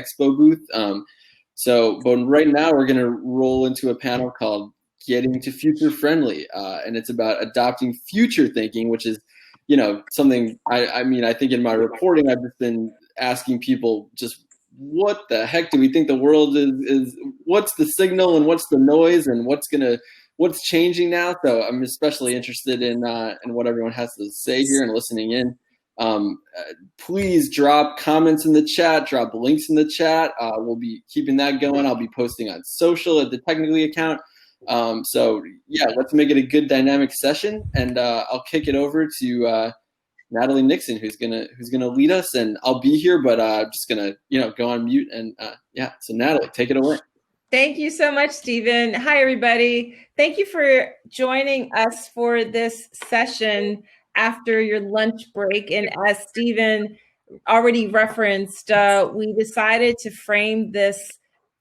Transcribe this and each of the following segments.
expo booth. But right now we're going to roll into a panel called Getting to Future Friendly. And it's about adopting future thinking, which is, something I think in my reporting, I've just been asking people just what the heck do we think the world is what's the signal and what's the noise and what's changing now. So I'm especially interested in what everyone has to say here and listening in. Please drop comments in the chat, drop links in the chat. We'll be keeping that going. I'll be posting on social at the Technically account. Let's make it a good dynamic session, and I'll kick it over to Natalie Nixon, who's gonna lead us, and I'll be here, but I'm just gonna go on mute and So Natalie, take it away. Thank you so much, Stephen. Hi, everybody. Thank you for joining us for this session after your lunch break. And as Stephen already referenced, we decided to frame this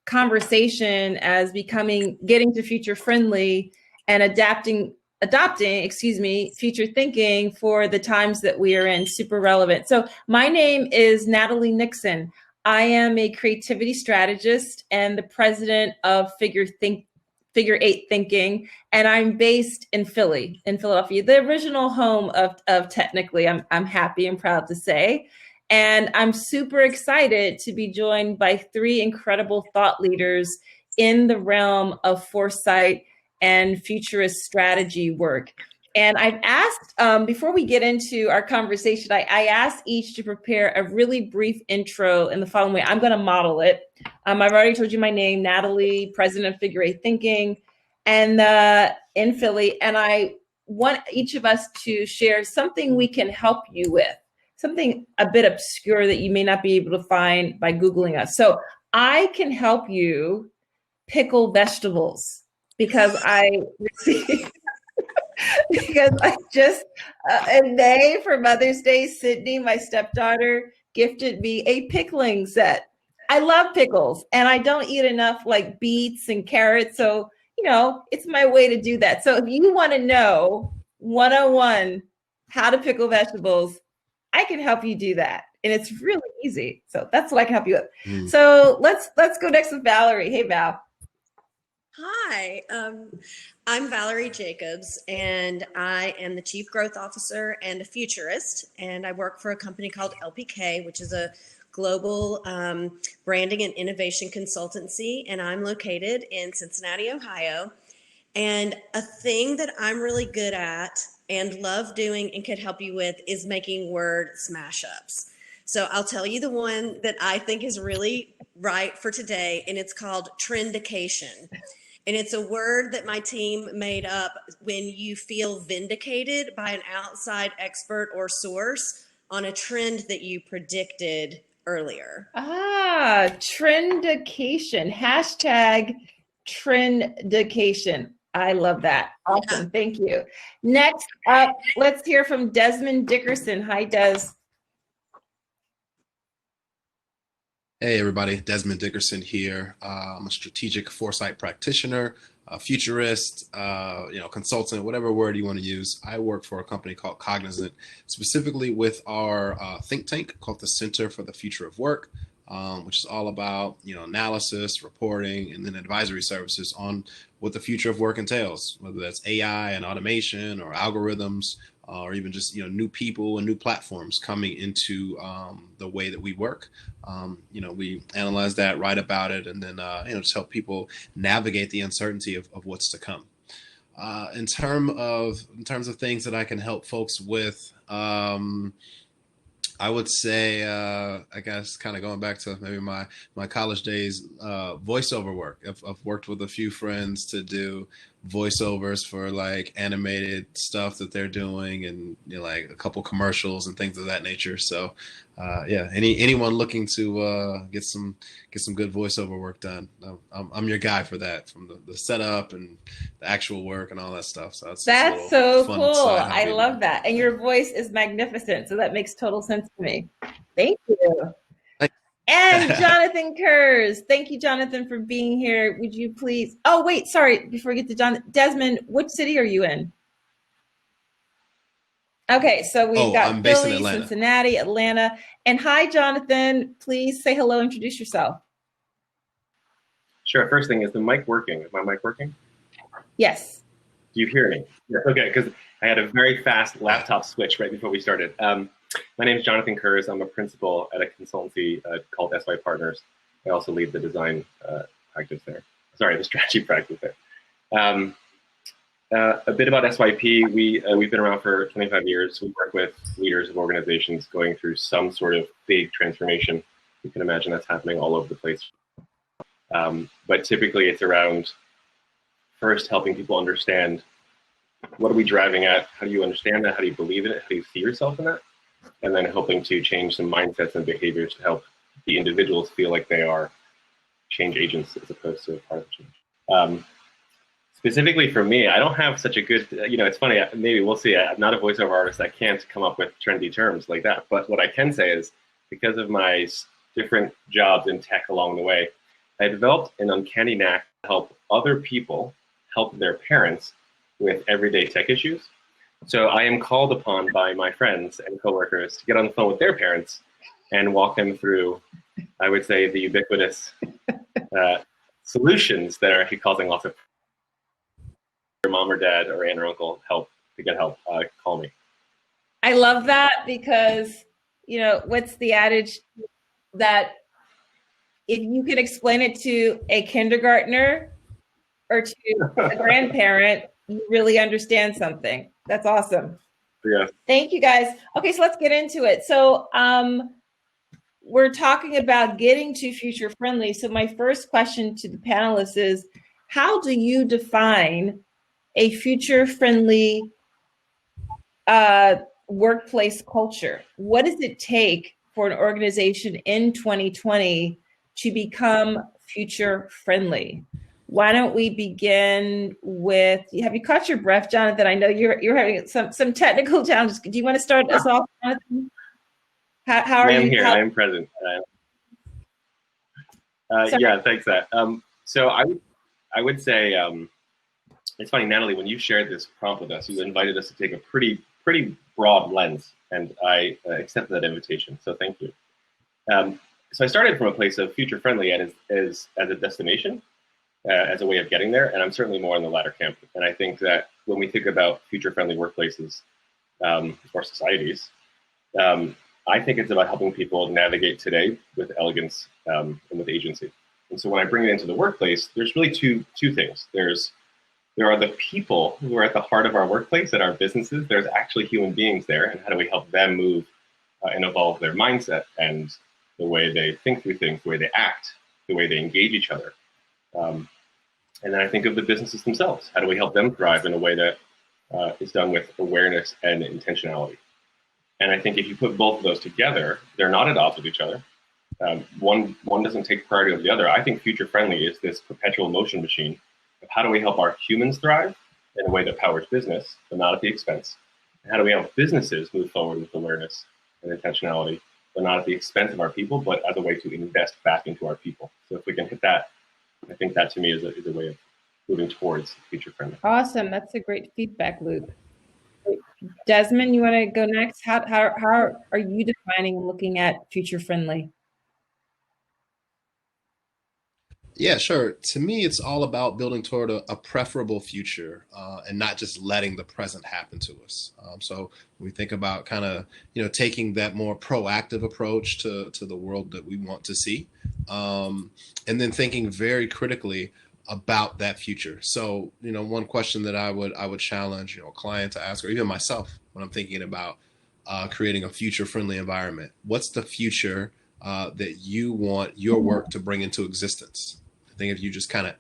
conversation as getting to future friendly and adopting, future thinking for the times that we are in. Super relevant. So my name is Natalie Nixon. I am a creativity strategist and the president of Figure 8 Thinking, and I'm based in Philadelphia, the original home of Technically, I'm happy and proud to say. And I'm super excited to be joined by three incredible thought leaders in the realm of foresight and futurist strategy work. And I've asked, before we get into our conversation, I asked each to prepare a really brief intro in the following way. I'm going to model it. I've already told you my name, Natalie, president of Figure 8 Thinking, and in Philly. And I want each of us to share something we can help you with, something a bit obscure that you may not be able to find by Googling us. So I can help you pickle vegetables because because I just, in May for Mother's Day, Sydney, my stepdaughter, gifted me a pickling set. I love pickles and I don't eat enough like beets and carrots. So, it's my way to do that. So if you want to know 101 how to pickle vegetables, I can help you do that. And it's really easy. So that's what I can help you with. So let's go next with Valerie. Hey, Val. Hi, I'm Valerie Jacobs, and I am the Chief Growth Officer and a futurist, and I work for a company called LPK, which is a global branding and innovation consultancy, and I'm located in Cincinnati, Ohio. And a thing that I'm really good at and love doing and could help you with is making word smash-ups. So I'll tell you the one that I think is really right for today, and it's called trendication. And it's a word that my team made up when you feel vindicated by an outside expert or source on a trend that you predicted earlier. Trendication. Hashtag trendication. I love that. Awesome. Yeah. Thank you. Next up, let's hear from Desmond Dickerson. Hi, Des. Hey everybody, Desmond Dickerson here. I'm a strategic foresight practitioner, a futurist, consultant, whatever word you want to use. I work for a company called Cognizant, specifically with our think tank called the Center for the Future of Work, which is all about analysis, reporting, and then advisory services on what the future of work entails, whether that's AI and automation or algorithms, or even just new people and new platforms coming into the way that we work. We analyze that, write about it, and then just help people navigate the uncertainty of what's to come. In terms of things that I can help folks with, I would say, I guess, kind of going back to maybe my college days, voiceover work. I've worked with a few friends to do voiceovers for like animated stuff that they're doing, and like a couple commercials and things of that nature. So, anyone looking to get some good voiceover work done, I'm your guy for that, from the setup and the actual work and all that stuff. So that's so cool. I love that, and your voice is magnificent. So that makes total sense to me. Thank you. And Jonathan Kurz. Thank you, Jonathan, for being here. Would you please? Oh, wait, sorry. Before we get to Desmond, which city are you in? Okay, so we've got I'm based in Philly, Atlanta. Cincinnati, Atlanta. And hi, Jonathan. Please say hello, introduce yourself. Sure. First thing, is the mic working? Is my mic working? Yes. Do you hear me? Yes. Okay, because I had a very fast laptop switch right before we started. My name is Jonathan Kurz. I'm a principal at a consultancy called SY Partners. I also lead the design practice there. Sorry, the strategy practice there. A bit about SYP. We've been around for 25 years. We work with leaders of organizations going through some sort of big transformation. You can imagine that's happening all over the place. But typically it's around first helping people understand what are we driving at, how do you understand that, how do you believe in it, how do you see yourself in that, and then helping to change some mindsets and behaviors to help the individuals feel like they are change agents as opposed to a part of change. Specifically for me, I don't have such a good, it's funny, maybe we'll see. I'm not a voiceover artist. I can't come up with trendy terms like that. But what I can say is because of my different jobs in tech along the way, I developed an uncanny knack to help other people help their parents with everyday tech issues. So I am called upon by my friends and coworkers to get on the phone with their parents and walk them through, I would say, the ubiquitous solutions that are causing lots of your mom or dad or aunt or uncle to get help. Call me. I love that because, what's the adage that if you can explain it to a kindergartner or to a grandparent, you really understand something. That's awesome. Yeah. Thank you, guys. Okay, so let's get into it. So we're talking about getting to future friendly. So my first question to the panelists is, how do you define a future friendly workplace culture? What does it take for an organization in 2020 to become future friendly? Why don't we begin with, have you caught your breath, Jonathan? I know you're having some technical challenges. Do you want to start us off, Jonathan? How are you? I am here. I am present. Yeah, thanks, that. So I would say, it's funny, Natalie, when you shared this prompt with us, you invited us to take a pretty broad lens, and I accepted that invitation. So thank you. So I started from a place of future friendly as a destination, as a way of getting there, and I'm certainly more in the latter camp. And I think that when we think about future friendly workplaces or societies, I think it's about helping people navigate today with elegance and with agency. And so when I bring it into the workplace, there's really two things. There are the people who are at the heart of our workplace, at our businesses. There's actually human beings there, and how do we help them move and evolve their mindset and the way they think through things, the way they act, the way they engage each other. And then I think of the businesses themselves. How do we help them thrive in a way that is done with awareness and intentionality? And I think if you put both of those together, they're not at odds with each other. One doesn't take priority over the other. I think future friendly is this perpetual motion machine of how do we help our humans thrive in a way that powers business, but not at the expense? And how do we help businesses move forward with awareness and intentionality, but not at the expense of our people, but as a way to invest back into our people? So if we can hit that, I think that to me is a way of moving towards future friendly. Awesome. That's a great feedback loop. Desmond, you want to go next? How are you defining and looking at future friendly? Yeah, sure. To me, it's all about building toward a preferable future and not just letting the present happen to us. So we think about kind of, taking that more proactive approach to the world that we want to see, and then thinking very critically about that future. So, one question that I would challenge, a client to ask, or even myself when I'm thinking about creating a future friendly environment, what's the future that you want your work to bring into existence? I think if you just kind of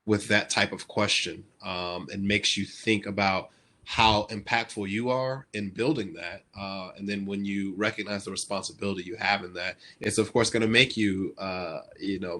with that type of question, it makes you think about how impactful you are in building that. And then when you recognize the responsibility you have in that, it's of course going to make you,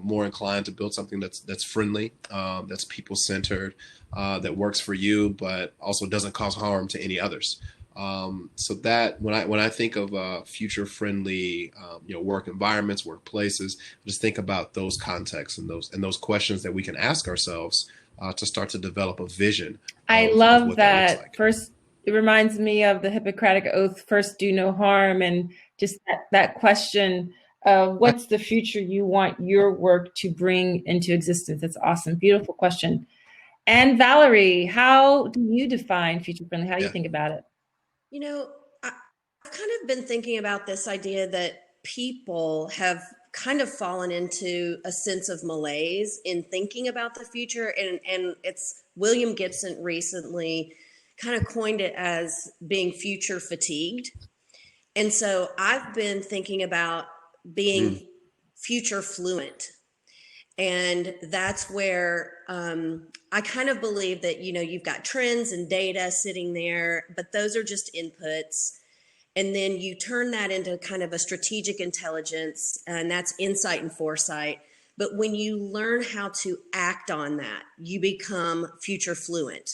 more inclined to build something that's friendly, that's people centered, that works for you, but also doesn't cause harm to any others. So that when I think of future friendly, work environments, workplaces, just think about those contexts and those questions that we can ask ourselves to start to develop a vision. I love that. First, it reminds me of the Hippocratic Oath, first do no harm, and just that question of what's the future you want your work to bring into existence. That's awesome. Beautiful question. And Valerie, how do you define future friendly? How do you think about it? You know, I've kind of been thinking about this idea that people have kind of fallen into a sense of malaise in thinking about the future. And it's William Gibson recently kind of coined it as being future fatigued. And so I've been thinking about being future fluent. And that's where I kind of believe that, you know, you've got trends and data sitting there, but those are just inputs. And then you turn that into kind of a strategic intelligence, and that's insight and foresight. But when you learn how to act on that, you become future fluent.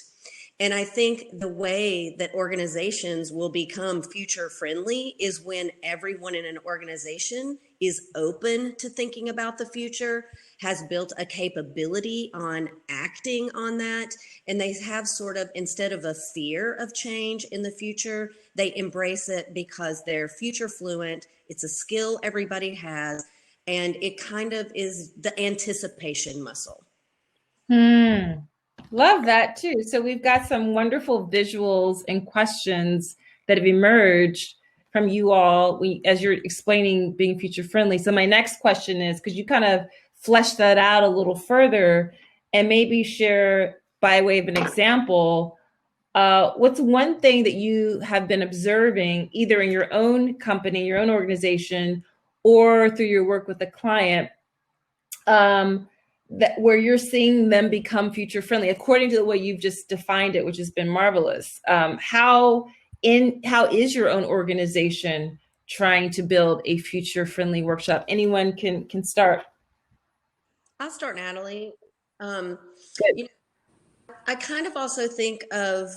And I think the way that organizations will become future friendly is when everyone in an organization is open to thinking about the future, has built a capability on acting on that, and they have sort of, instead of a fear of change in the future, they embrace it because they're future fluent. It's a skill everybody has, and it kind of is the anticipation muscle. Love that too. So we've got some wonderful visuals and questions that have emerged from you all as you're explaining being future friendly. So my next question is, could you kind of flesh that out a little further and maybe share by way of an example, what's one thing that you have been observing either in your own company, your own organization, or through your work with a client, that where you're seeing them become future friendly according to the way you've just defined it, which has been marvelous. How is your own organization trying to build a future friendly workshop? Anyone can start. I'll start, Natalie. You know, I kind of also think of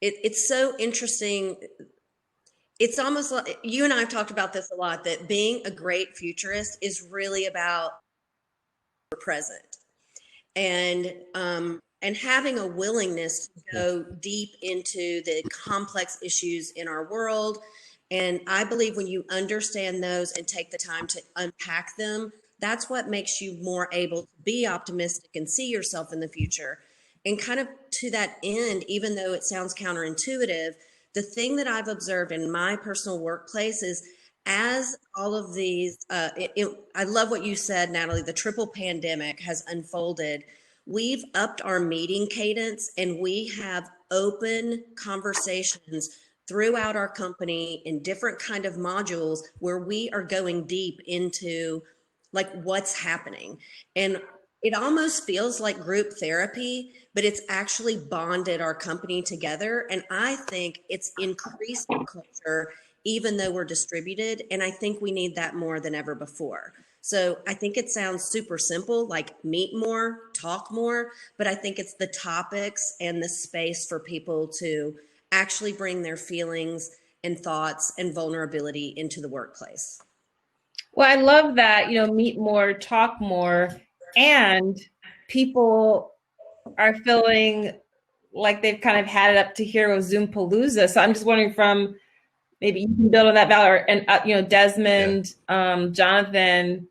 it's so interesting. It's almost like you and I have talked about this a lot, that being a great futurist is really about present and having a willingness to go deep into the complex issues in our world. And I believe when you understand those and take the time to unpack them, that's what makes you more able to be optimistic and see yourself in the future. And kind of to that end, even though it sounds counterintuitive, the thing that I've observed in my personal workplace is, as all of these, I love what you said, Natalie, the triple pandemic has unfolded. We've upped our meeting cadence and we have open conversations throughout our company in different kind of modules where we are going deep into like what's happening. And it almost feels like group therapy, but it's actually bonded our company together. And I think it's increased culture, even though we're distributed. And I think we need that more than ever before. So I think it sounds super simple, like meet more, talk more, but I think it's the topics and the space for people to actually bring their feelings and thoughts and vulnerability into the workplace. Well, I love that, meet more, talk more, and people are feeling like they've kind of had it up to here with Zoom Palooza. So I'm just wondering, from maybe you can build on that, Valerie, and Desmond, Jonathan.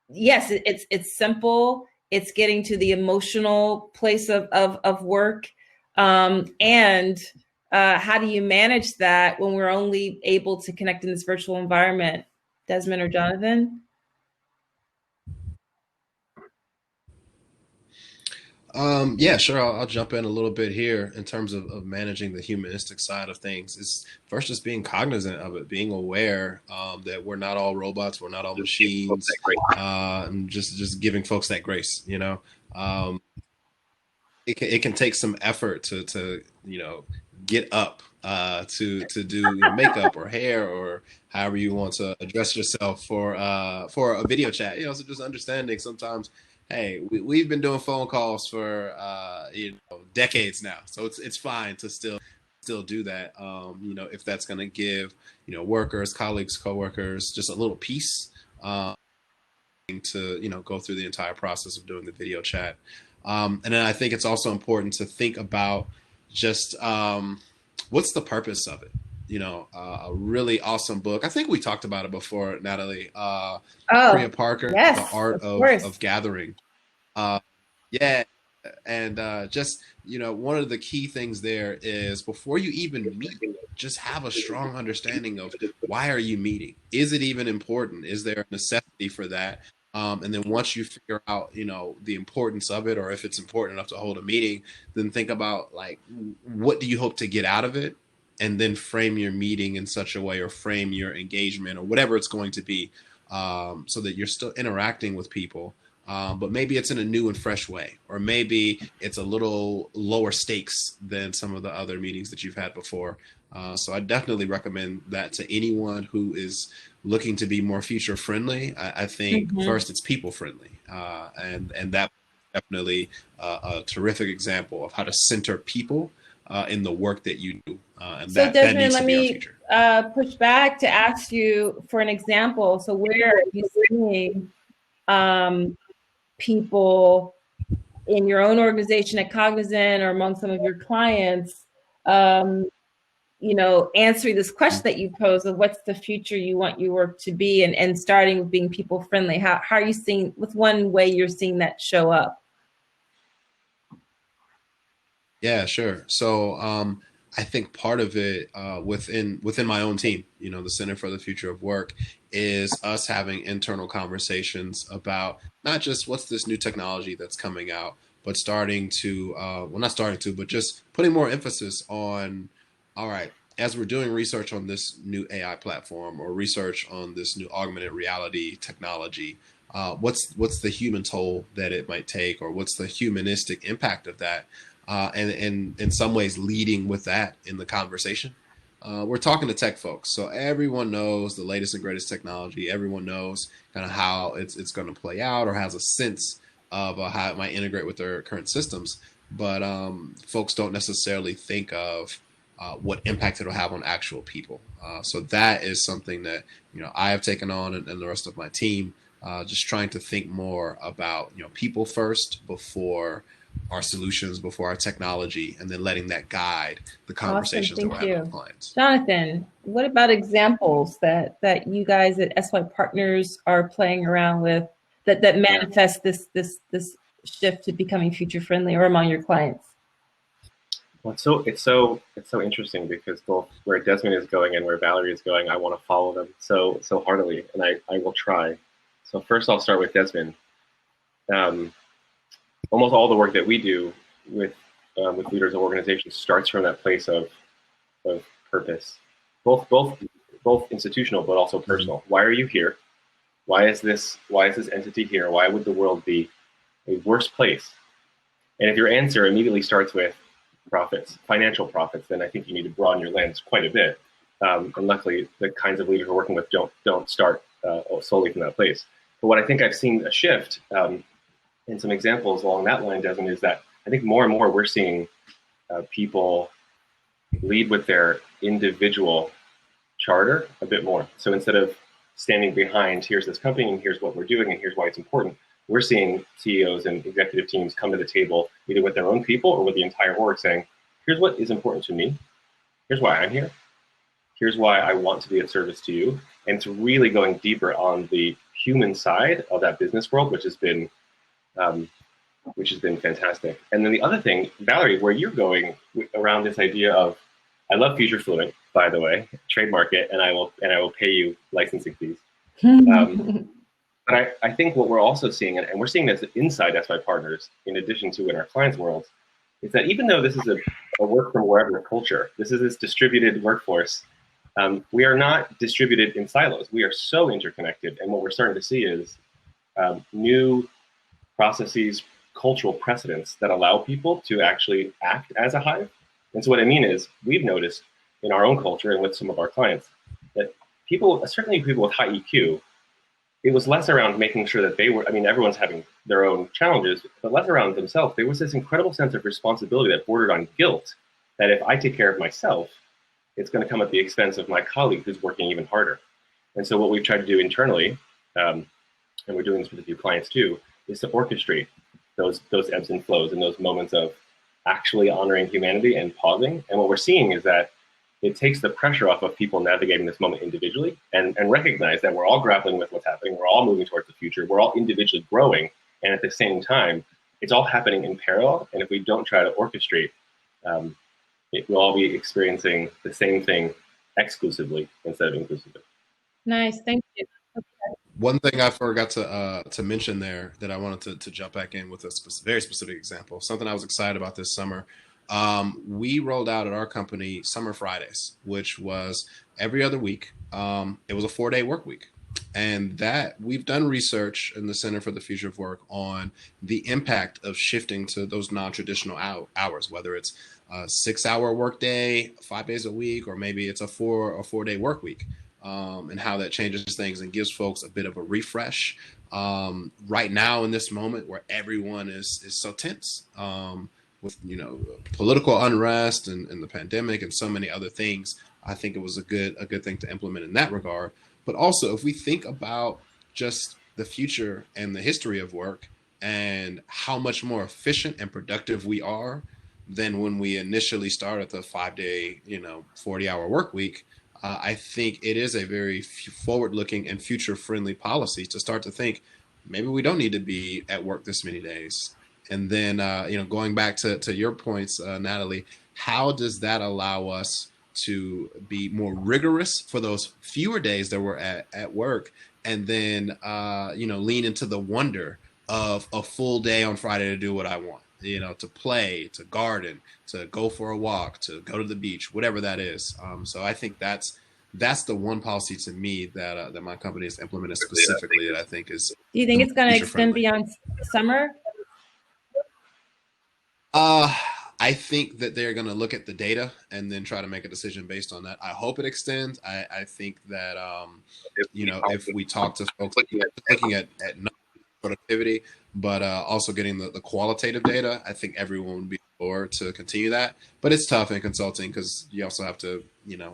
Yes, it's simple. It's getting to the emotional place of work, and how do you manage that when we're only able to connect in this virtual environment? Desmond or Jonathan? Yeah, sure. I'll jump in a little bit here in terms of managing the humanistic side of things. Is first just being cognizant of it, being aware that we're not all robots, we're not all machines, and just giving folks that grace. It can take some effort to get up to do makeup or hair or however you want to address yourself for a video chat. So just understanding sometimes, hey, we've been doing phone calls for decades now, so it's fine to still do that. If that's going to give workers, colleagues, coworkers just a little peace to go through the entire process of doing the video chat. And then I think it's also important to think about just what's the purpose of it? A really awesome book. I think we talked about it before, Natalie. Priya Parker, yes, The Art of Gathering. Yeah. And just, one of the key things there is before you even meet, just have a strong understanding of why are you meeting? Is it even important? Is there a necessity for that? And then once you figure out, the importance of it, or if it's important enough to hold a meeting, then think about like, what do you hope to get out of it? And then frame your meeting in such a way, or frame your engagement or whatever it's going to be, so that you're still interacting with people. But maybe it's in a new and fresh way, or maybe it's a little lower stakes than some of the other meetings that you've had before. So I definitely recommend that to anyone who is looking to be more future friendly. I think first it's people friendly, and that definitely a terrific example of how to center people in the work that you do. And so that Desmond, needs let to be our me future. push back to ask you for an example. So where are you seeing people in your own organization at Cognizant or among some of your clients, answering this question that you pose of what's the future you want your work to be, and starting with being people friendly? How are you seeing, what's one way you're seeing that show up? Yeah, sure. So I think part of it within my own team, the Center for the Future of Work, is us having internal conversations about not just what's this new technology that's coming out, but but just putting more emphasis on, all right, as we're doing research on this new AI platform or research on this new augmented reality technology, what's the human toll that it might take, or what's the humanistic impact of that? And in some ways leading with that in the conversation. We're talking to tech folks, so everyone knows the latest and greatest technology. Everyone knows kind of how it's going to play out, or has a sense of how it might integrate with their current systems. But folks don't necessarily think of what impact it'll have on actual people. So that is something that I have taken on, and the rest of my team, just trying to think more about people first before our solutions, before our technology, and then letting that guide the conversations that we're having with clients. Jonathan, what about examples that you guys at SY Partners are playing around with that manifest this shift to becoming future friendly, or among your clients? Well, it's so interesting, because both where Desmond is going and where Valerie is going, I want to follow them so heartily, and I will try. So first, I'll start with Desmond. Almost all the work that we do with leaders of organizations starts from that place of purpose, both institutional but also personal. Why are you here? Why is this entity here? Why would the world be a worse place? And if your answer immediately starts with profits, financial profits, then I think you need to broaden your lens quite a bit. And luckily, the kinds of leaders we're working with don't start solely from that place. But what I think I've seen a shift. And some examples along that line, Desmond, is that I think more and more we're seeing people lead with their individual charter a bit more. So instead of standing behind, here's this company and here's what we're doing and here's why it's important, we're seeing CEOs and executive teams come to the table either with their own people or with the entire org saying, here's what is important to me, here's why I'm here, here's why I want to be of service to you. And it's really going deeper on the human side of that business world, which has been fantastic. And then the other thing, Valerie, where you're going around this idea of, I love Future Fluent, by the way, trademark it, and I will pay you licensing fees. But I think what we're also seeing, and we're seeing this inside SY Partners, in addition to in our clients' worlds, is that even though this is a work from wherever culture, this is this distributed workforce, we are not distributed in silos. We are so interconnected, and what we're starting to see is new processes, cultural precedents that allow people to actually act as a hive. And so what I mean is, we've noticed in our own culture and with some of our clients that people, certainly people with high EQ, it was less around making sure that they were, everyone's having their own challenges, but less around themselves. There was this incredible sense of responsibility that bordered on guilt, that if I take care of myself, it's going to come at the expense of my colleague who's working even harder. And so what we've tried to do internally, and we're doing this with a few clients too, is to orchestrate those ebbs and flows and those moments of actually honoring humanity and pausing. And what we're seeing is that it takes the pressure off of people navigating this moment individually and recognize that we're all grappling with what's happening. We're all moving towards the future. We're all individually growing. And at the same time, it's all happening in parallel. And if we don't try to orchestrate, we'll all be experiencing the same thing exclusively instead of inclusively. Nice, thank you. One thing I forgot to mention there that I wanted to jump back in with a very specific example, something I was excited about this summer. We rolled out at our company Summer Fridays, which was every other week. It was a 4-day work week. And that we've done research in the Center for the Future of Work on the impact of shifting to those non-traditional hours, whether it's a 6-hour workday, 5 days a week, or maybe it's a 4-day work week, and how that changes things and gives folks a bit of a refresh. Right now in this moment where everyone is so tense, with political unrest and the pandemic and so many other things, I think it was a good thing to implement in that regard. But also, if we think about just the future and the history of work and how much more efficient and productive we are than when we initially started the 5-day, 40-hour work week, I think it is a very forward-looking and future-friendly policy to start to think maybe we don't need to be at work this many days. And then, going back to your points, Natalie, how does that allow us to be more rigorous for those fewer days that we're at work, and then, lean into the wonder of a full day on Friday to do what I want, to play, to garden, to go for a walk, to go to the beach, whatever that is. So I think that's the one policy to me that my company has implemented specifically that I think is. Do you think it's going to extend beyond summer? I think that they're going to look at the data and then try to make a decision based on that. I hope it extends. I think that, if we talk to folks looking at productivity, but also getting the qualitative data, I think everyone would be forward to continue that. But it's tough in consulting because you also have to,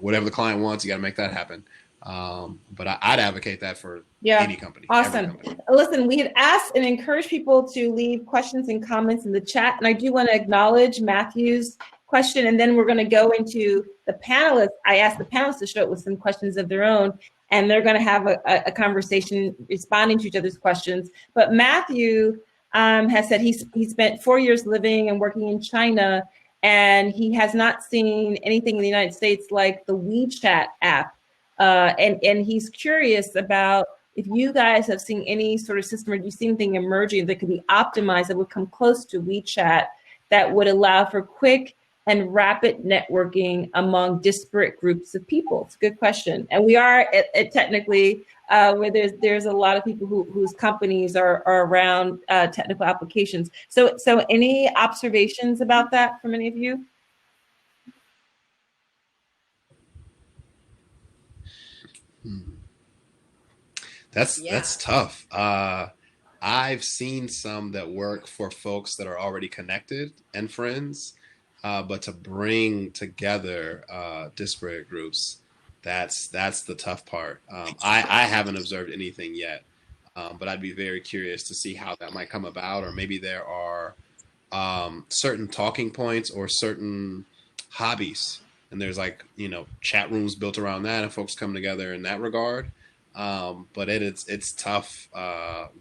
whatever the client wants, you got to make that happen. But I'd advocate that for any company. Awesome. Company. Listen, we had asked and encouraged people to leave questions and comments in the chat. And I do want to acknowledge Matthew's question. And then we're going to go into the panelists. I asked the panelists to show up with some questions of their own. And they're going to have a conversation responding to each other's questions. But Matthew has said he spent 4 years living and working in China. And he has not seen anything in the United States like the WeChat app. And he's curious about if you guys have seen any sort of system or do you see anything emerging that could be optimized that would come close to WeChat that would allow for quick and rapid networking among disparate groups of people? It's a good question. And we are at technically where there's a lot of people whose companies are around technical applications. So any observations about that from any of you? That's tough. I've seen some that work for folks that are already connected and friends, but to bring together disparate groups, that's the tough part. I haven't observed anything yet, but I'd be very curious to see how that might come about, or maybe there are certain talking points or certain hobbies, and there's chat rooms built around that, and folks come together in that regard. But it's tough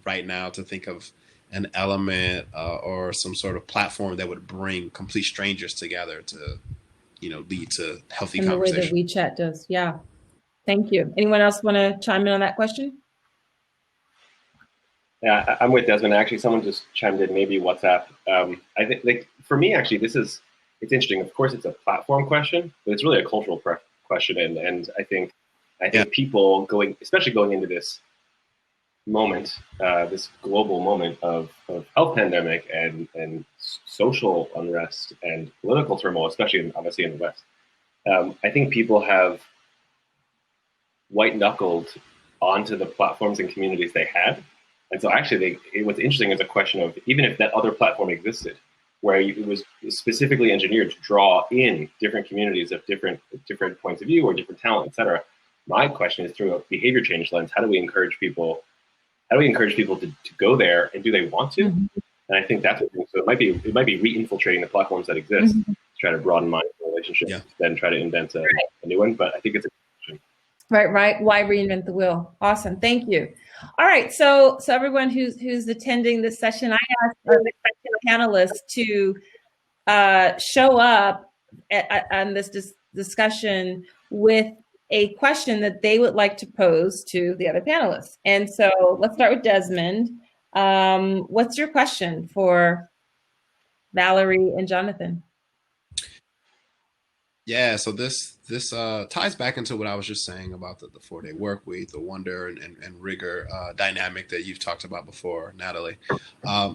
right now to think of an element or some sort of platform that would bring complete strangers together to, lead to healthy conversation. The way that WeChat does. Yeah. Thank you. Anyone else want to chime in on that question? Yeah, I'm with Desmond. Actually, someone just chimed in, maybe WhatsApp. I think for me, actually, it's interesting. Of course, it's a platform question, but it's really a cultural question. And I think people especially going into this moment, this global moment of health pandemic and social unrest and political turmoil, especially obviously in the West, I think people have white-knuckled onto the platforms and communities they had. And so actually, what's interesting is a question of, even if that other platform existed, where it was specifically engineered to draw in different communities of different points of view or different talent, et cetera. My question is, through a behavior change lens, how do we encourage people to go there, and do they want to? And I think that's what, so it might be re-infiltrating the platforms that exist to try to broaden my relationship, then try to invent a new one. But I think it's a question. Right. Why reinvent the wheel? Awesome. Thank you. All right. So everyone who's attending this session, I asked the panelists to show up on this discussion with a question that they would like to pose to the other panelists. And so let's start with Desmond. What's your question for Valerie and Jonathan? Yeah, so this ties back into what I was just saying about the 4-day work week, the wonder and rigor dynamic that you've talked about before, Natalie.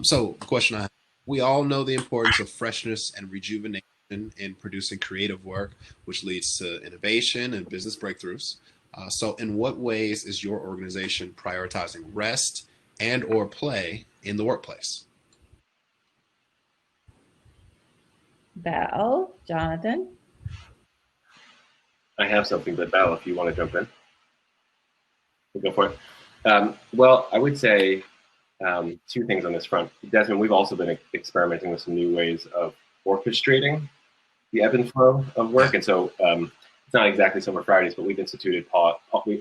So the question I have, we all know the importance of freshness and rejuvenation in producing creative work, which leads to innovation and business breakthroughs. So in what ways is your organization prioritizing rest and or play in the workplace? Val, Jonathan? I have something, but Val, if you want to jump in, we'll go for it. Well, I would say two things on this front. Desmond, we've also been experimenting with some new ways of orchestrating the ebb and flow of work. And so it's not exactly Summer Fridays, but we've instituted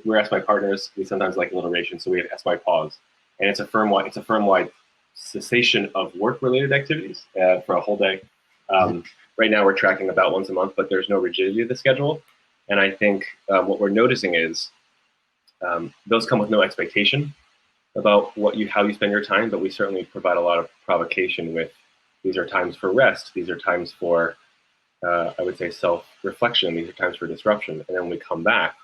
we're SY partners. We sometimes like alliteration, so we have SY Pause. And it's a firm-wide cessation of work-related activities for a whole day. Right now we're tracking about once a month, but there's no rigidity to the schedule. And I think what we're noticing is those come with no expectation about how you spend your time, but we certainly provide a lot of provocation with, these are times for rest, these are times for, I would say, self-reflection, these are times for disruption. And then when we come back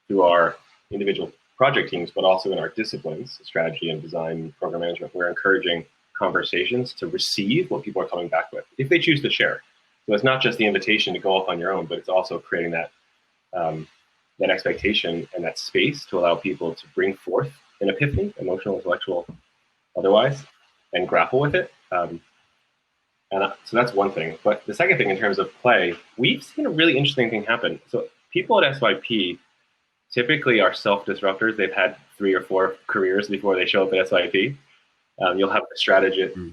to our individual project teams, but also in our disciplines, strategy and design, program management, we're encouraging conversations to receive what people are coming back with, if they choose to share. So it's not just the invitation to go off on your own, but it's also creating that expectation and that space to allow people to bring forth an epiphany, emotional, intellectual, otherwise, and grapple with it. So that's one thing. But the second thing, in terms of play, we've seen a really interesting thing happen. So people at SYP typically are self-disruptors. They've had 3 or 4 careers before they show up at SYP. You'll have the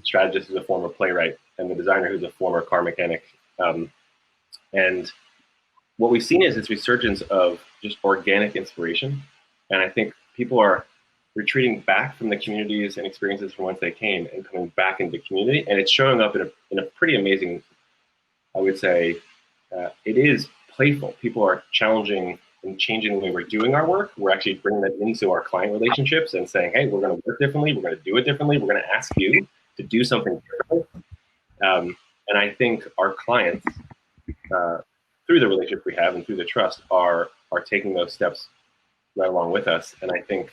strategist who's a former playwright, and the designer who's a former car mechanic. And what we've seen is this resurgence of just organic inspiration. And I think people are retreating back from the communities and experiences from whence they came and coming back into the community. And it's showing up in a pretty amazing, I would say, it is playful. People are challenging and changing the way we're doing our work. We're actually bringing that into our client relationships and saying, hey, we're going to work differently. We're going to do it differently. We're going to ask you to do something different. And I think our clients, through the relationship we have and through the trust, are taking those steps right along with us. And I think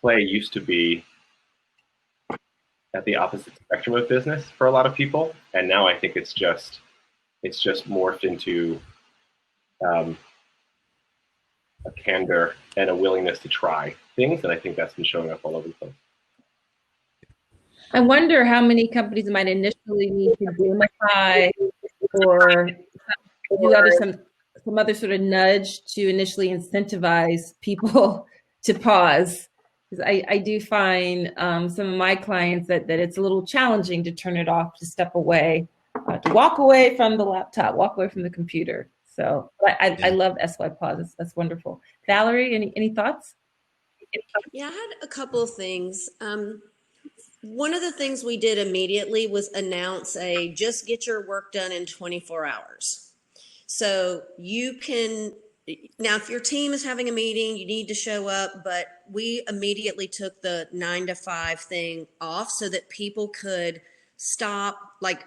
play used to be at the opposite spectrum of business for a lot of people, and now I think it's just morphed into a candor and a willingness to try things, and I think that's been showing up all over the place. I wonder how many companies might initially need to gamify or do some other sort of nudge to initially incentivize people to pause. Because I do find some of my clients that it's a little challenging to turn it off, to step away, to walk away from the laptop, walk away from the computer. So I love SY Pause. That's wonderful. Valerie, any thoughts? Yeah, I had a couple of things. One of the things we did immediately was announce just get your work done in 24 hours. So you can, now if your team is having a meeting, you need to show up, but we immediately took the 9 to 5 thing off so that people could stop. Like,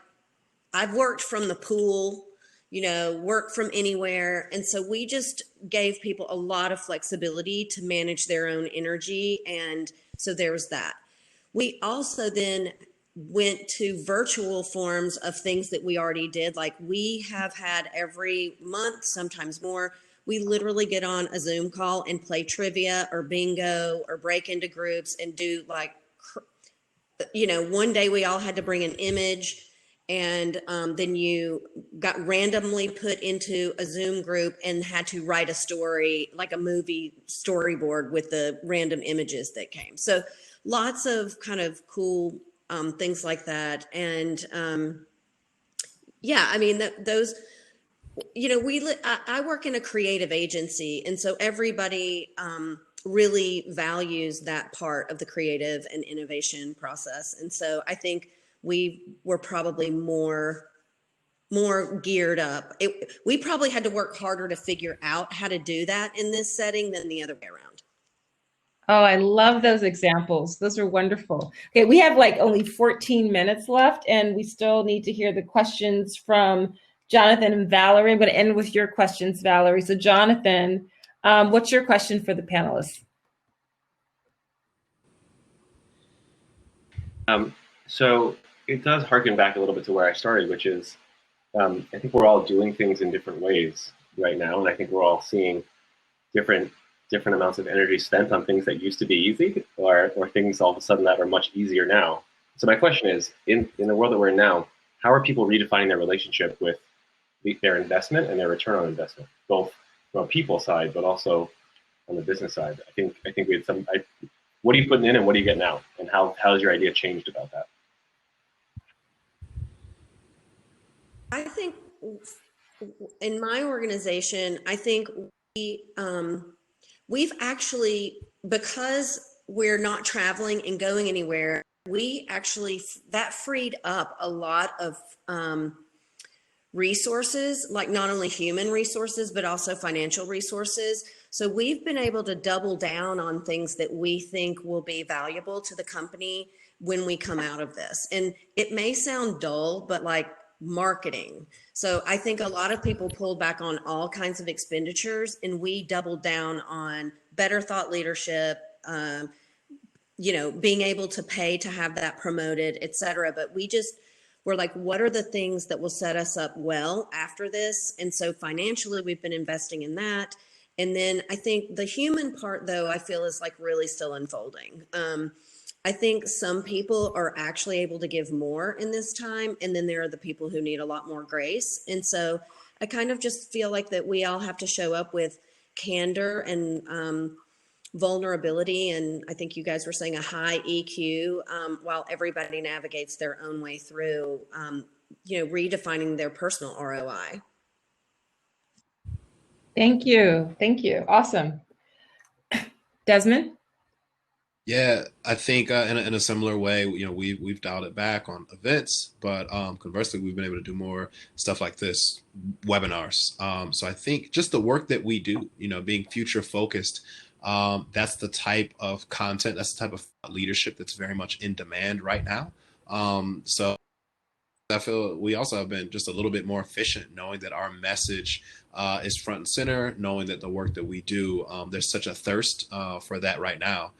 I've worked from the pool, work from anywhere. And so we just gave people a lot of flexibility to manage their own energy. And so there was that. We also then went to virtual forms of things that we already did. Like, we have had every month, sometimes more, we literally get on a Zoom call and play trivia or bingo or break into groups and do one day we all had to bring an image, and then you got randomly put into a Zoom group and had to write a story, like a movie storyboard with the random images that came. So lots of kind of cool things like that. And yeah, I mean, those, you know, I work in a creative agency, and so everybody really values that part of the creative and innovation process. And so I think we were probably more geared up. We probably had to work harder to figure out how to do that in this setting than the other way around. Oh, I love those examples. Those are wonderful. Okay, we have like only 14 minutes left, and we still need to hear the questions from Jonathan and Valerie. I'm going to end with your questions, Valerie. So Jonathan, what's your question for the panelists? So it does harken back a little bit to where I started, which is I think we're all doing things in different ways right now, and I think we're all seeing different amounts of energy spent on things that used to be easy, or things all of a sudden that are much easier now. So my question is, in the world that we're in now, how are people redefining their relationship with their investment and their return on investment, both from a people side, but also on the business side? I think we had some. What are you putting in, and what are you getting out, and how has your idea changed about that? I think in my organization, I think we've actually, because we're not traveling and going anywhere, that freed up a lot of resources, like not only human resources, but also financial resources. So we've been able to double down on things that we think will be valuable to the company when we come out of this. And it may sound dull, but like marketing. So I think a lot of people pulled back on all kinds of expenditures, and we doubled down on better thought leadership, you know, being able to pay to have that promoted, et cetera. But we're like, what are the things that will set us up well after this? And so financially, we've been investing in that. And then I think the human part, though, I feel is like really still unfolding. I think some people are actually able to give more in this time. And then there are the people who need a lot more grace. And so I kind of just feel like that we all have to show up with candor and vulnerability. And I think you guys were saying a high EQ while everybody navigates their own way through, you know, redefining their personal ROI. Thank you. Thank you. Awesome. Desmond? Yeah, I think in a similar way, you know, we've dialed it back on events, but conversely, we've been able to do more stuff like this, webinars. So I think just the work that we do, you know, being future focused, that's the type of content, that's the type of leadership that's very much in demand right now. So I feel we also have been just a little bit more efficient, knowing that our message is front and center, knowing that the work that we do, there's such a thirst for that right now.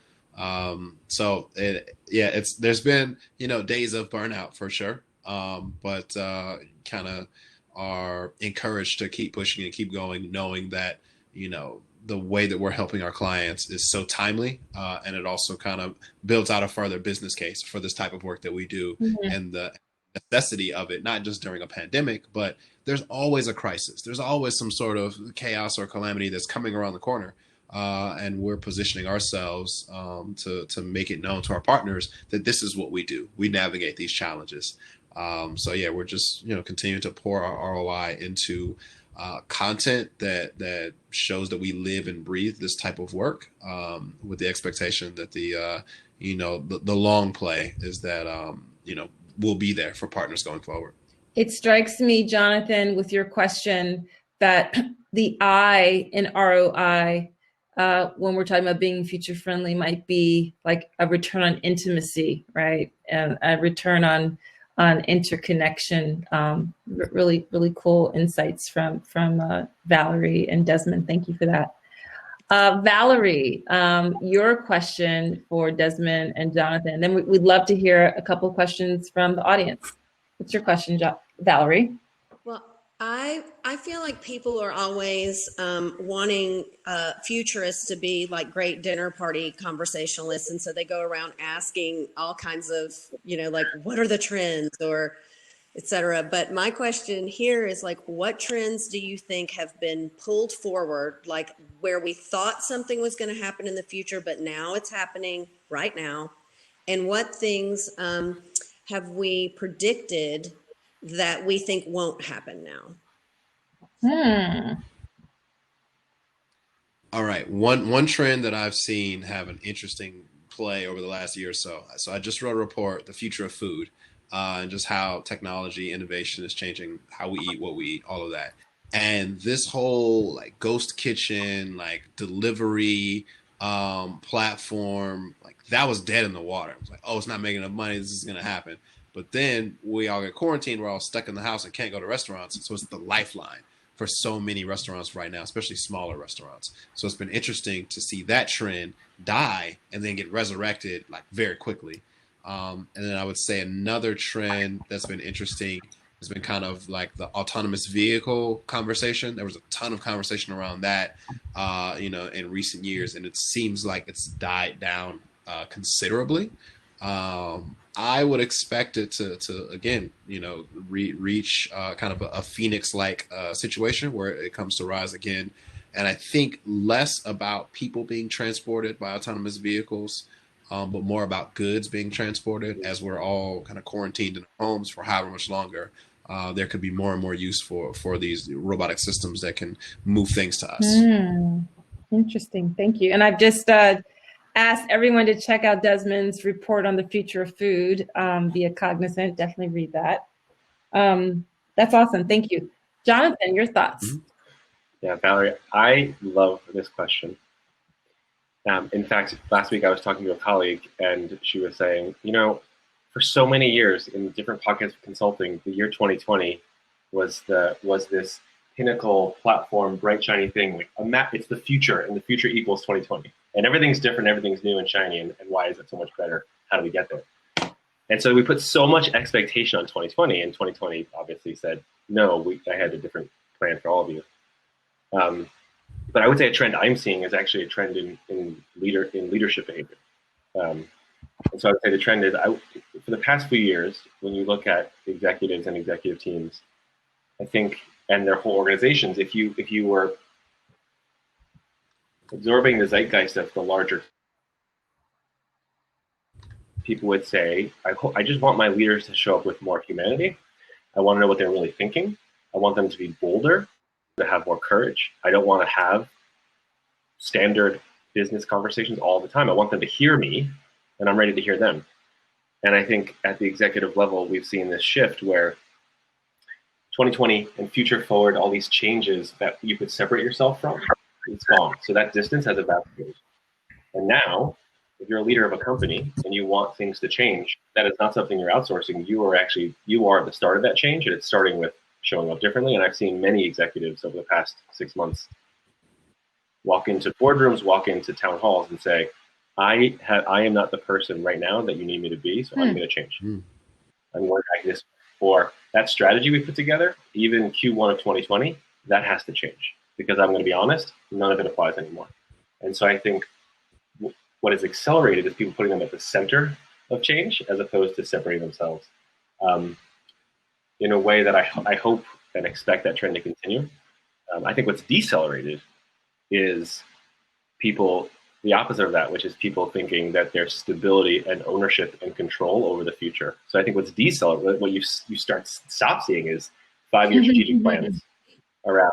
So there's been, you know, days of burnout for sure. But kind of are encouraged to keep pushing and keep going, knowing that, you know, the way that we're helping our clients is so timely. And it also kind of builds out a further business case for this type of work that we do, and the necessity of it, not just during a pandemic, but there's always a crisis. There's always some sort of chaos or calamity that's coming around the corner. And we're positioning ourselves to make it known to our partners that this is what we do. We navigate these challenges. So yeah, we're just, you know, continuing to pour our ROI into content that shows that we live and breathe this type of work, with the expectation that the long play is that you know, we'll be there for partners going forward. It strikes me, Jonathan, with your question that the I in ROI, when we're talking about being future friendly, might be like a return on intimacy, right? And a return on interconnection. Really, really cool insights from Valerie and Desmond. Thank you for that. Valerie, your question for Desmond and Jonathan. And then we'd love to hear a couple questions from the audience. What's your question, Valerie? Well, I feel like people are always wanting futurists to be like great dinner party conversationalists. And so they go around asking all kinds of, you know, like, what are the trends or et cetera. But my question here is like, what trends do you think have been pulled forward, like where we thought something was going to happen in the future, but now it's happening right now? And what things have we predicted that we think won't happen now? All right. One trend that I've seen have an interesting play over the last year or so. So I just wrote a report, The Future of Food, and just how technology, innovation is changing how we eat, what we eat, all of that. And this whole like ghost kitchen, like delivery platform, like that was dead in the water. It was like, oh, it's not making enough money. This is going to happen. But then we all get quarantined. We're all stuck in the house and can't go to restaurants. So it's the lifeline for so many restaurants right now, especially smaller restaurants. So it's been interesting to see that trend die and then get resurrected like very quickly. And then I would say another trend that's been interesting has been kind of like the autonomous vehicle conversation. There was a ton of conversation around that, in recent years, and it seems like it's died down considerably. I would expect it to again, reach kind of a Phoenix-like situation where it comes to rise again. And I think less about people being transported by autonomous vehicles, but more about goods being transported as we're all kind of quarantined in homes for however much longer. There could be more and more use for these robotic systems that can move things to us. Interesting. Thank you. And I've just asked everyone to check out Desmond's report on the future of food via Cognizant. Definitely read that. That's awesome. Thank you. Jonathan, your thoughts? Yeah, Valerie, I love this question. In fact, last week I was talking to a colleague and she was saying, for so many years in different pockets of consulting, the year 2020 was this pinnacle platform, bright, shiny thing, like a map. It's the future, and the future equals 2020. And everything's different, everything's new and shiny, and why is it so much better? How do we get there? And so we put so much expectation on 2020, and 2020 obviously said, no, I had a different plan for all of you. But I would say a trend I'm seeing is actually a trend in leadership behavior. And so I would say the trend is, for the past few years, when you look at executives and executive teams, I think, and their whole organizations, if you were absorbing the zeitgeist of the larger, people would say, I just want my leaders to show up with more humanity. I want to know what they're really thinking. I want them to be bolder, to have more courage. I don't want to have standard business conversations all the time. I want them to hear me, and I'm ready to hear them. And I think at the executive level, we've seen this shift where 2020 and future forward, all these changes that you could separate yourself from, it's gone. So that distance has evaporated. And now, if you're a leader of a company and you want things to change, that is not something you're outsourcing. You are at the start of that change, and it's starting with showing up differently. And I've seen many executives over the past 6 months walk into boardrooms, walk into town halls and say, I am not the person right now that you need me to be, so I'm going to change. I'm going like this. Or that strategy we put together, even Q1 of 2020, that has to change, because I'm going to be honest, none of it applies anymore. And so I think what is accelerated is people putting them at the center of change as opposed to separating themselves in a way that I hope and expect that trend to continue. I think what's decelerated is the opposite of that, which is people thinking that there's stability and ownership and control over the future. So I think what's decelerated, what you stop seeing is 5-year strategic plans around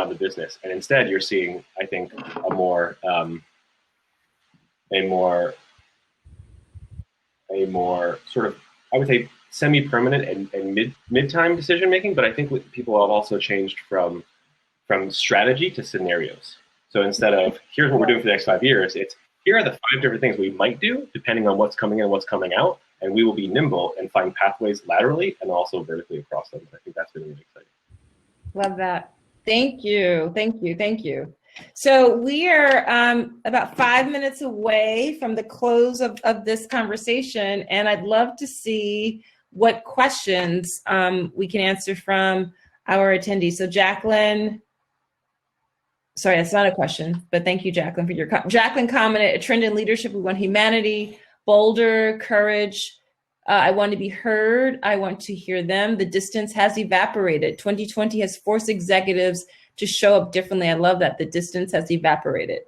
the business, and instead you're seeing, I think, a more sort of, I would say, semi-permanent and mid-time decision making. But I think what people have also changed from strategy to scenarios. So instead of here's what we're doing for the next 5 years, it's here are the 5 different things we might do depending on what's coming in and what's coming out, and we will be nimble and find pathways laterally and also vertically across them. I think that's been really exciting. Love that. Thank you. Thank you. Thank you. So we are about 5 minutes away from the close of this conversation, and I'd love to see what questions we can answer from our attendees. So Jacqueline, sorry, that's not a question, but thank you, Jacqueline, for your Jacqueline commented, a trend in leadership, we want humanity, bolder, courage. I want to be heard. I want to hear them. The distance has evaporated. 2020 has forced executives to show up differently. I love that. The distance has evaporated.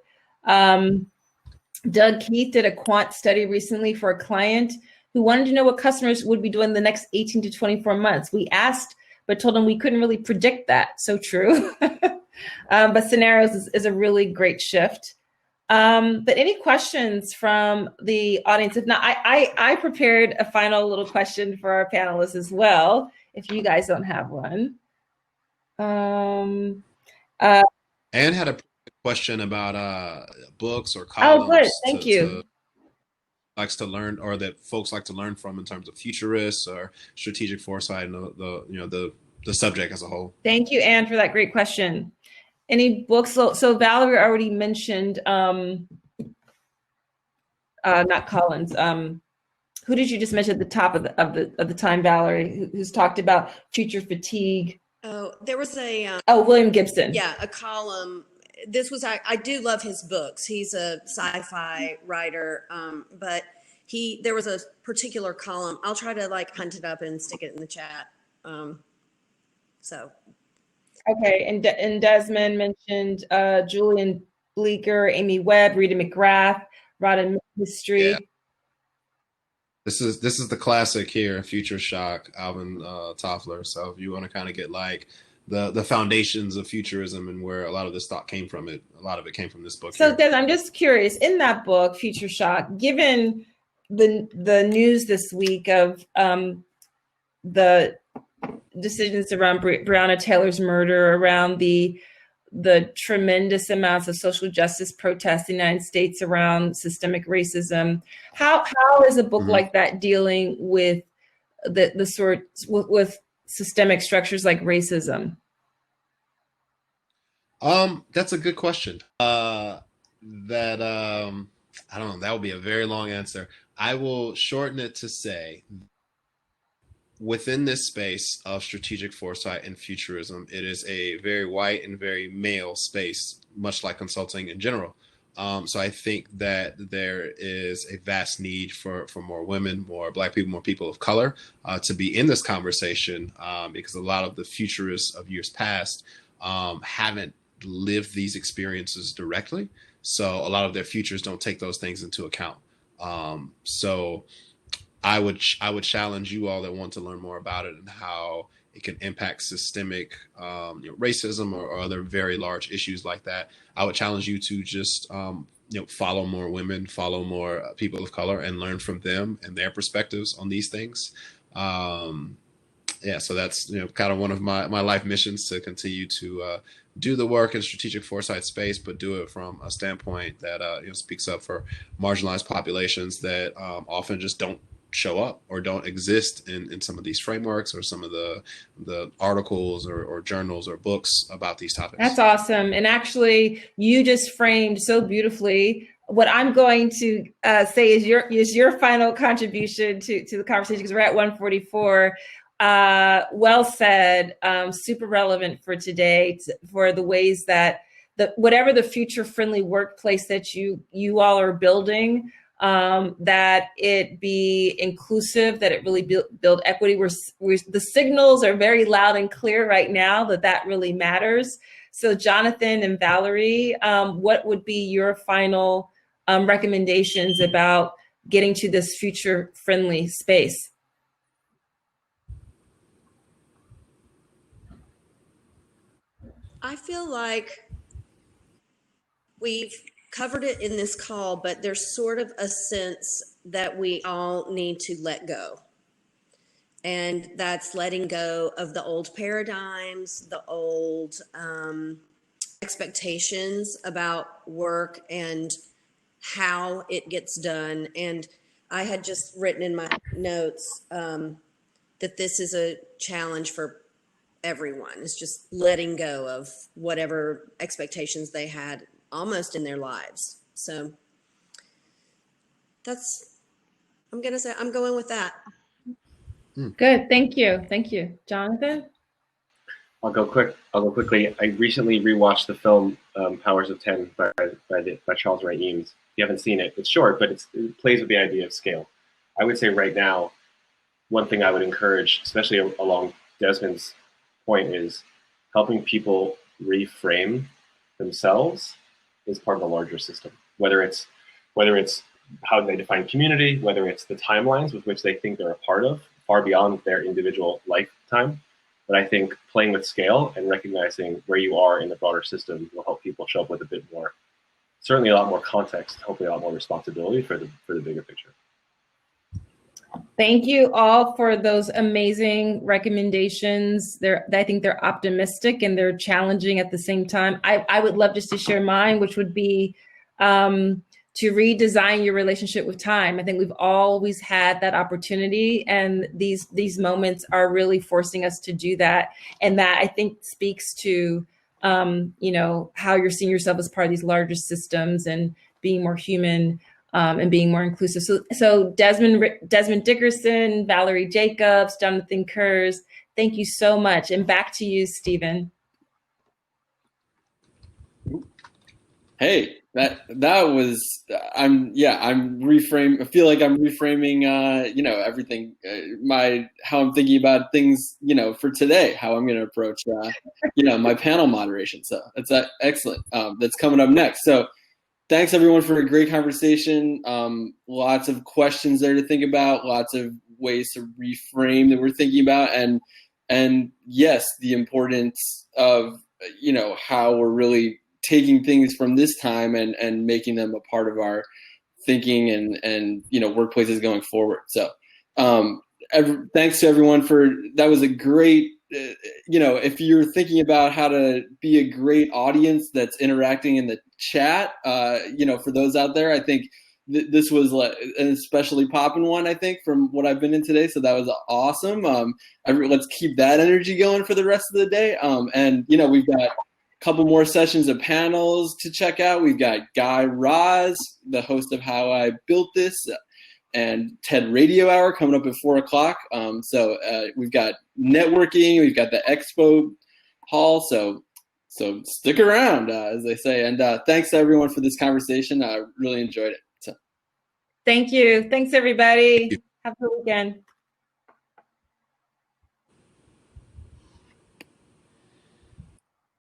Doug Keith did a quant study recently for a client who wanted to know what customers would be doing the next 18 to 24 months. We asked, but told him we couldn't really predict that. So true. But scenarios is a really great shift. But any questions from the audience? If not, I prepared a final little question for our panelists as well, if you guys don't have one. Anne had a question about books or columns. Oh, good. Thank you. Likes to learn, or that folks like to learn from in terms of futurists or strategic foresight and the subject as a whole. Thank you, Anne, for that great question. Any books? So Valerie already mentioned, not Collins. Who did you just mention at the top of the time, Valerie, who's talked about future fatigue? Oh, there was a William Gibson. Yeah, a column. This was I do love his books. He's a sci-fi writer, but there was a particular column. I'll try to hunt it up and stick it in the chat. Okay, and Desmond mentioned Julian Bleecker, Amy Webb, Rita McGrath, Rodden History. Yeah. This is the classic here, Future Shock, Alvin Toffler. So if you want to kind of get the foundations of futurism and where a lot of this thought came from, a lot of it came from this book. So Des, I'm just curious, in that book, Future Shock, given the news this week of the decisions around Breonna Taylor's murder, around the tremendous amounts of social justice protests in the United States around systemic racism, how is a book like that dealing with with systemic structures like racism? That's a good question. I don't know. That would be a very long answer. I will shorten it to say, within this space of strategic foresight and futurism, it is a very white and very male space, much like consulting in general. So I think that there is a vast need for more women, more Black people, more people of color to be in this conversation, because a lot of the futurists of years past haven't lived these experiences directly. So a lot of their futures don't take those things into account. So I would challenge you all that want to learn more about it and how it can impact systemic racism or other very large issues like that. I would challenge you to just follow more women, follow more people of color, and learn from them and their perspectives on these things. So that's kind of one of my life missions, to continue to do the work in strategic foresight space, but do it from a standpoint that speaks up for marginalized populations that often just don't show up or don't exist in some of these frameworks or some of the articles or journals or books about these topics. That's awesome. And actually, you just framed so beautifully what I'm going to say is your final contribution to the conversation, because we're at 1:44. Well said. Super relevant for today, for the ways that whatever the future friendly workplace that you all are building, that it be inclusive, that it really build equity. The signals are very loud and clear right now that really matters. So Jonathan and Valerie, what would be your final recommendations about getting to this future friendly space? I feel like we've covered it in this call, but there's sort of a sense that we all need to let go. And that's letting go of the old paradigms, the old expectations about work and how it gets done. And I had just written in my notes that this is a challenge for everyone. It's just letting go of whatever expectations they had almost in their lives. So I'm going with that. Good. Thank you. Jonathan? I'll go quickly. I recently rewatched the film Powers of 10 by Charles Wright Eames. If you haven't seen it, it's short, but it plays with the idea of scale. I would say right now, one thing I would encourage, especially along Desmond's point, is helping people reframe themselves as part of a larger system, whether it's whether it's how they define community, whether it's the timelines with which they think they're a part of, far beyond their individual lifetime. But I think playing with scale and recognizing where you are in the broader system will help people show up with a bit more, certainly a lot more context, hopefully a lot more responsibility for the bigger picture. Thank you all for those amazing recommendations. I think they're optimistic and they're challenging at the same time. I would love just to share mine, which would be to redesign your relationship with time. I think we've always had that opportunity, and these moments are really forcing us to do that. And that, I think, speaks to how you're seeing yourself as part of these larger systems and being more human. And being more inclusive. So Desmond Dickerson, Valerie Jacobs, Jonathan Kurz, thank you so much. And back to you, Stephen. Hey, that was I'm reframing. I feel like I'm reframing everything, how I'm thinking about things, for today, how I'm going to approach my panel moderation. So it's excellent. That's coming up next. So thanks everyone for a great conversation. Lots of questions there to think about, lots of ways to reframe that we're thinking about, and yes, the importance of how we're really taking things from this time and making them a part of our thinking and workplaces going forward. So thanks to everyone that was a great if you're thinking about how to be a great audience that's interacting in the chat, for those out there, I think this was an especially popping one, I think, from what I've been in today. So that was awesome. Let's keep that energy going for the rest of the day. And we've got a couple more sessions of panels to check out. We've got Guy Raz, the host of How I Built This, and TED Radio Hour coming up at 4:00. So we've got networking, we've got the expo hall. So stick around, as they say. And thanks to everyone for this conversation. I really enjoyed it. So. Thank you. Thanks, everybody. Have a good weekend.